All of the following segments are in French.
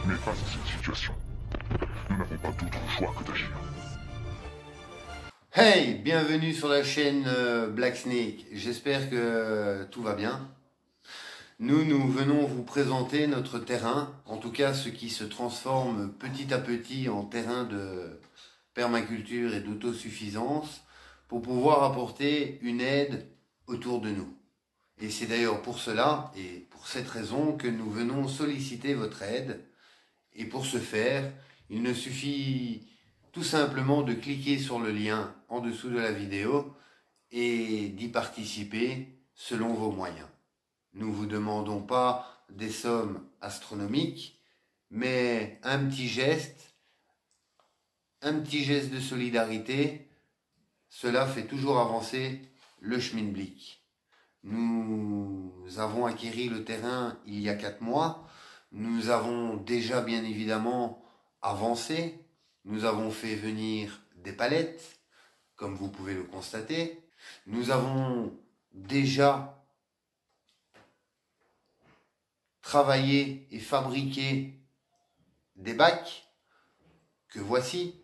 Mais face à cette situation, nous n'avons pas d'autre choix que d'agir. Hey, bienvenue sur la chaîne Black Snake. J'espère que tout va bien. Nous venons vous présenter notre terrain, en tout cas ce qui se transforme petit à petit en terrain de permaculture et d'autosuffisance pour pouvoir apporter une aide autour de nous. Et c'est d'ailleurs pour cela et pour cette raison que nous venons solliciter votre aide. Et pour ce faire, il ne suffit tout simplement de cliquer sur le lien en dessous de la vidéo et d'y participer selon vos moyens. Nous ne vous demandons pas des sommes astronomiques, mais un petit geste de solidarité, cela fait toujours avancer le schmilblick. Nous avons acquis le terrain il y a 4 mois. Nous avons déjà bien évidemment avancé. Nous avons fait venir des palettes, comme vous pouvez le constater. Nous avons déjà travaillé et fabriqué des bacs que voici.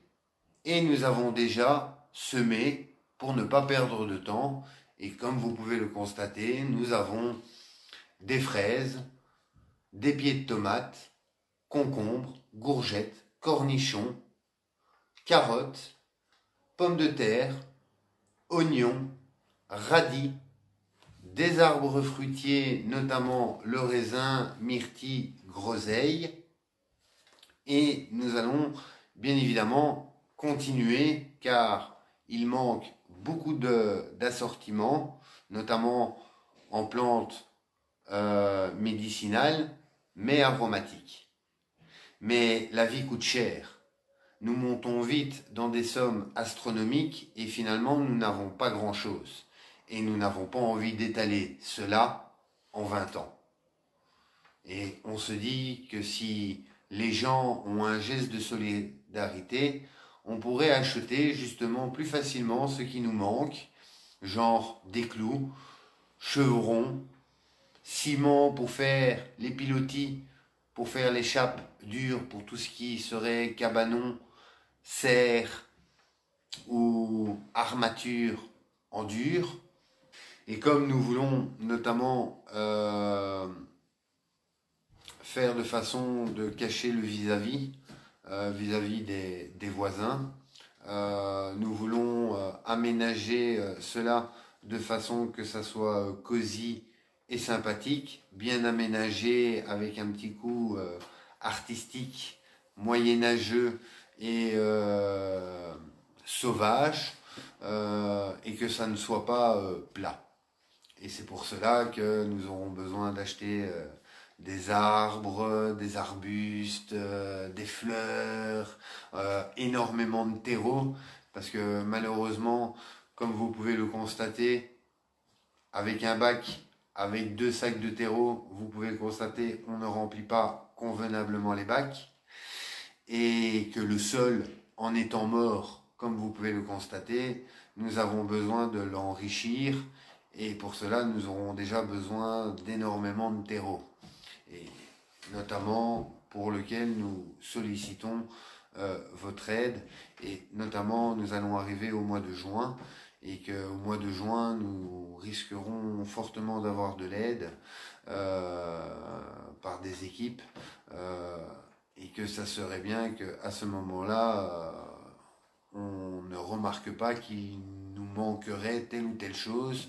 Et nous avons déjà semé pour ne pas perdre de temps. Et comme vous pouvez le constater, nous avons des fraises, des pieds de tomates, concombres, courgettes, cornichons, carottes, pommes de terre, oignons, radis, des arbres fruitiers, notamment le raisin, myrtille, groseille. Et nous allons bien évidemment continuer car il manque beaucoup d'assortiments, notamment en plantes médicinales, mais aromatiques. Mais la vie coûte cher. Nous montons vite dans des sommes astronomiques et finalement nous n'avons pas grand-chose. Et nous n'avons pas envie d'étaler cela en 20 ans. Et on se dit que si les gens ont un geste de solidarité, on pourrait acheter justement plus facilement ce qui nous manque, genre des clous, chevrons, ciment pour faire les pilotis, pour faire les chapes dures, pour tout ce qui serait cabanon, serre ou armature en dur. Et comme nous voulons notamment faire de façon de cacher le vis-à-vis, vis-à-vis des voisins, nous voulons aménager cela de façon que ça soit cosy et sympathique, bien aménagé avec un petit coup artistique, moyenâgeux et sauvage, et que ça ne soit pas plat. Et c'est pour cela que nous aurons besoin d'acheter des arbres, des arbustes, des fleurs, énormément de terreau, parce que malheureusement, comme vous pouvez le constater, avec un bac, avec 2 sacs de terreau, vous pouvez le constater, on ne remplit pas convenablement les bacs, et que le sol, en étant mort, comme vous pouvez le constater, nous avons besoin de l'enrichir, et pour cela, nous aurons déjà besoin d'énormément de terreau. Et notamment pour lequel nous sollicitons votre aide. Et notamment, nous allons arriver au mois de juin, et qu'au mois de juin, nous risquerons fortement d'avoir de l'aide par des équipes, et que ça serait bien qu'à ce moment-là, on ne remarque pas qu'il nous manquerait telle ou telle chose,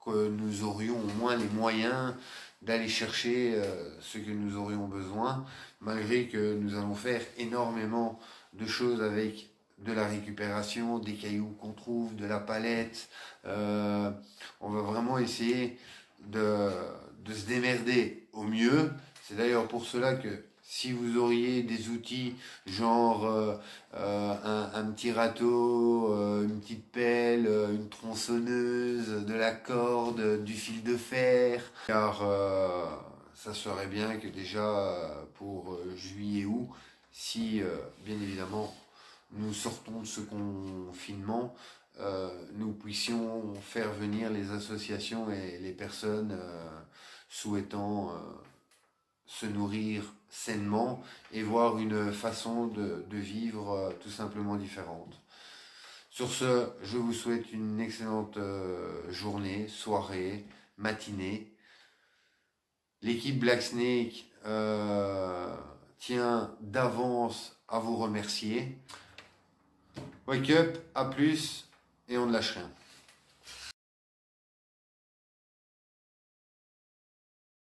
que nous aurions au moins les moyens d'aller chercher ce que nous aurions besoin, malgré que nous allons faire énormément de choses avec de la récupération, des cailloux qu'on trouve, de la palette. On va vraiment essayer de se démerder au mieux. C'est d'ailleurs pour cela que si vous auriez des outils genre un petit râteau, une petite pelle, une tronçonneuse, de la corde, du fil de fer, car ça serait bien que déjà pour juillet-août, si bien évidemment nous sortons de ce confinement, nous puissions faire venir les associations et les personnes souhaitant se nourrir sainement et voir une façon de vivre tout simplement différente. Sur ce, je vous souhaite une excellente journée, soirée, matinée. L'équipe Black Snake tient d'avance à vous remercier. Wake up, à plus et on ne lâche rien.